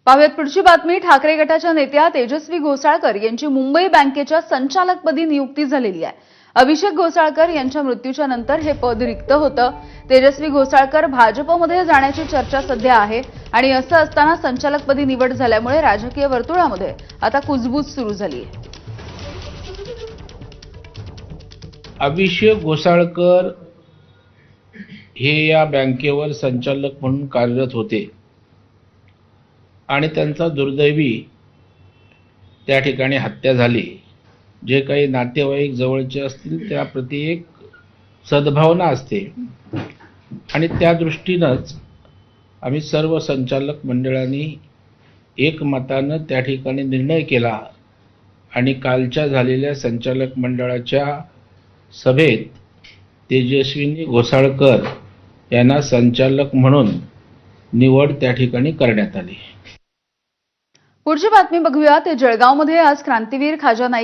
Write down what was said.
पाहुयात पुढची बातमी। ठाकरे गटाच्या नेत्या तेजस्वी घोसाळकर यांची मुंबई बँकेच्या संचालकपदी नियुक्ती झालेली आहे। अभिषेक घोसाळकर यांच्या मृत्यूच्या नंतर हे पद रिक्त होतं। तेजस्वी घोसाळकर भाजपमध्ये जाण्याची चर्चा सध्या आहे आणि असं असताना संचालकपदी निवड झाल्यामुळे राजकीय वर्तुळामध्ये आता कुजबूज सुरू झाली आहे। अभिषेक घोसाळकर हे या बँकेवर संचालक म्हणून कार्यरत होते आणि त्यांचा दुर्दैवी त्या ठिकाणी हत्या झाली। जे काही नातेवाईक जवळचे असतील त्याप्रती एक सद्भावना असते आणि त्या दृष्टीनेच आम्ही सर्व संचालक मंडळांनी एकमताने त्या ठिकाणी निर्णय केला आणि कालच्या झालेल्या संचालक मंडळाच्या सभेत तेजस्विनी घोसाळकर यांना संचालक म्हणून निवड त्या ठिकाणी करण्यात आली। पुढची बातमी बघूया। ते जळगावमध्ये आज क्रांतीवीर खाजा नाईक